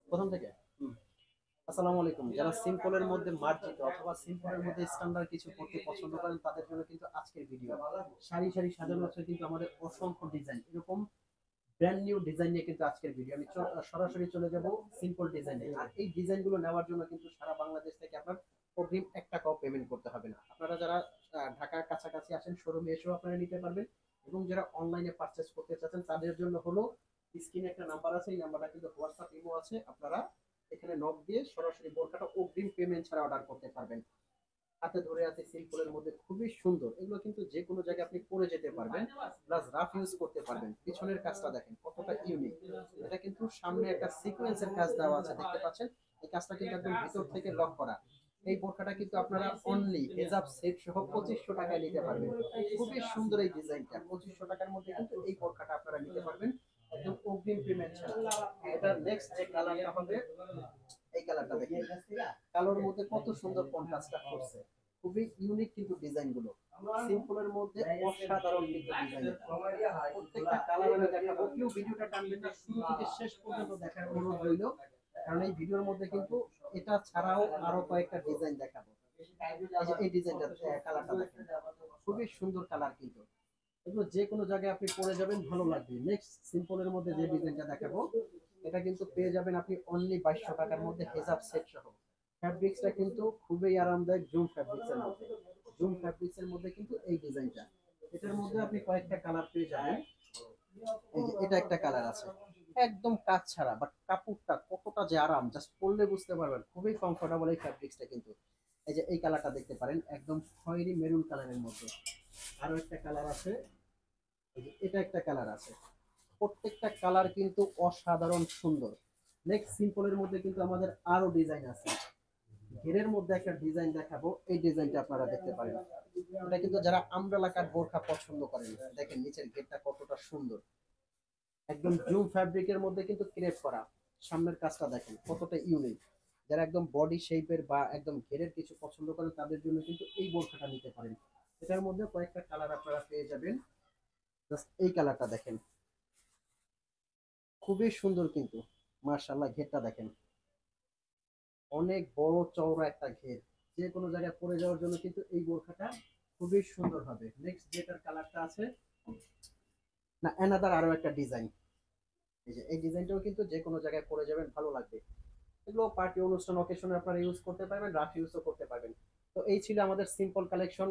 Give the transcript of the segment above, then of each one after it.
প্রথম থেকে। আসসালামু আলাইকুম। যারা সিম্পলের মধ্যে মার্জিত অথবা সিম্পলের মধ্যে স্ট্যান্ডার্ড কিছু পড়তে পছন্দ করেন তাদের জন্য কিন্তু আজকের ভিডিও। সারি সারি সাজানো আছে কিন্তু আমাদের অসংখ্য ডিজাইন, এরকম ব্র্যান্ড নিউ ডিজাইন নিয়ে কিন্তু আজকের ভিডিও। আমি সরাসরি চলে যাব সিম্পল ডিজাইনে। আর এই ডিজাইনগুলো নেওয়ার জন্য কিন্তু সারা বাংলাদেশ থেকে আপনার অগ্রিম ১ টাকাও পেমেন্ট করতে হবে না। আপনারা যারা ঢাকার কাছাকাছি আসেন শোরুমে এসেও আপনারা নিতে পারবেন, এবং যারা অনলাইনে পারচেজ করতে চাচ্ছেন তাদের জন্য হলো স্ক্রিনে একটা নাম্বার আছে, এই নাম্বারটা কিন্তু হোয়াটসঅ্যাপ ইমো আছে, আপনারা এখানে নক দিয়ে সরাসরি বোরকাটা অগ্রিম পেমেন্ট ছাড়া অর্ডার করতে পারবেন। হাতে ধরে আছে সিম্পলের মধ্যে খুবই সুন্দর, এগুলো কিন্তু যে কোনো জায়গায় আপনি পরে যেতে পারবেন, প্লাস রাফ ইউজ করতে পারবেন। পিছনের কাজটা দেখেন কতটা ইউনিক। এটা কিন্তু সামনে একটা সিকোয়েন্সের কাজ দেওয়া আছে, দেখতে পাচ্ছেন। এই কাজটা কিন্তু একদম ভিতর থেকে লক করা। এই বোরকাটা কিন্তু আপনারা অনলি হেজাব সেট সহ ২৫০০ টাকায় নিতে পারবেন। খুবই সুন্দর এই ডিজাইনটা। ২৫০০ টাকার মধ্যে কিন্তু এই বোরকাটা আপনারা নিতে পারবেন একদম অগ্রিম পেমেন্ট ছাড়া। এটা নেক্সট যে কালারটা হবে, এই কালারটা দেখেন। কালোর মধ্যে কত সুন্দর কন্ট্রাস্টটা করছে। খুবই ইউনিক কিন্তু ডিজাইন গুলো। সিম্পলের মধ্যে অসাধারণ কিন্তু ডিজাইন। প্রত্যেকটা কালার আমি দেখাবো। কেউ ভিডিওটা টানবেন না, শুরু থেকে শেষ পর্যন্ত দেখার অনুরোধ রইল। কারণ এই ভিডিওর মধ্যে কিন্তু এটা ছাড়াও আরো কয়েকটা ডিজাইন দেখাবো। এই যে এই ডিজাইনটা, কালারটা দেখেন। খুবই সুন্দর কালার কিন্তু। এগুলো যে কোনো জায়গায় আপনি পরে যাবেন, ভালো লাগবে। নেক্সট সিম্পলের মধ্যে যে ডিজাইনটা দেখাবো, এটা কিন্তু পেয়ে যাবেন আপনি অনলি ২২০০ টাকার মধ্যে হেজাব সেট সহ। ফ্যাব্রিক্সটা কিন্তু খুবই আরামদায়ক, জুম ফ্যাব্রিক্স এর মধ্যে। জুম ফ্যাব্রিক্স এর মধ্যে কিন্তু এই ডিজাইনটা। এটার মধ্যে আপনি কয়েকটা কালার পেয়ে যাবেন। এই যে এটা একটা কালার আছে, একদম কাজ ছাড়া, বাট কাপড়টা কতটা যে আরাম জাস্ট পরলে বুঝতে পারবেন। খুবই কমফোর্টেবল এই ফ্যাব্রিক্সটা কিন্তু। এই যে এই কালারটা দেখতে পারেন, একদম খয়েরি মেরুন কালারের মধ্যে। আরো একটা কালার আছে, এটা একটা কালার আছে। প্রত্যেকটা কালার কিন্তু অসাধারণ সুন্দর। নেক্সট সিম্পলের মধ্যে কিন্তু আমাদের আরো ডিজাইন আছে। ঘেরের মধ্যে একটা ডিজাইন দেখাবো, এই ডিজাইনটা আপনারা দেখতে পারেন। এটা কিন্তু যারা আমব্রেলা কাট বোরখা পছন্দ করেন, দেখেন নিচের ঘেরটা কতটা সুন্দর। একদম জুম ফ্যাব্রিকের মধ্যে কিন্তু ক্রেপ করা। সামনের কাজটা দেখেন কতটা ইউনিক। যারা একদম বডি শেপের বা একদম ঘেরের কিছু পছন্দ করেন তাদের জন্য কিন্তু এই বোরখাটা নিতে পারেন। এটার মধ্যে কয়েকটা কালার আপনারা পেয়ে যাবেন। জাস্ট এই কালারটা দেখেন, খুবই সুন্দর কিন্তু। মার্শাল্লাহ, ঘেরটা দেখেন, অনেক বড় চওড়া একটা ঘের। যে কোনো জায়গায় পরে যাওয়ার জন্য কিন্তু এই বোরখাটা খুবই সুন্দর হবে। নেক্সট যেটার কালারটা আছে, না অ্যানাদার আরো একটা ডিজাইন। এই যে এই ডিজাইনটাও কিন্তু যে কোনো জায়গায় পরে যাবেন, ভালো লাগবে। এগুলো পার্টি অনুষ্ঠান অকেশনে আপনারা ইউজ করতে পারবেন, রাফ ইউজও করতে পারবেন। তো এই ছিল আমাদের সিম্পল কালেকশন।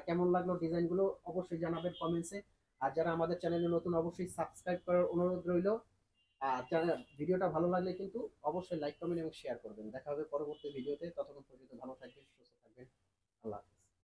কেমন লাগলো ডিজাইনগুলো অবশ্যই জানাবেন কমেন্টসে। আর যারা আমাদের চ্যানেলে নতুন অবশ্যই সাবস্ক্রাইব করার অনুরোধ রইল। আর ভিডিওটা ভালো লাগলে কিন্তু অবশ্যই লাইক কমেন্ট এবং শেয়ার করবেন। দেখা হবে পরবর্তী ভিডিওতে, ততক্ষণ পর্যন্ত ভালো থাকবেন।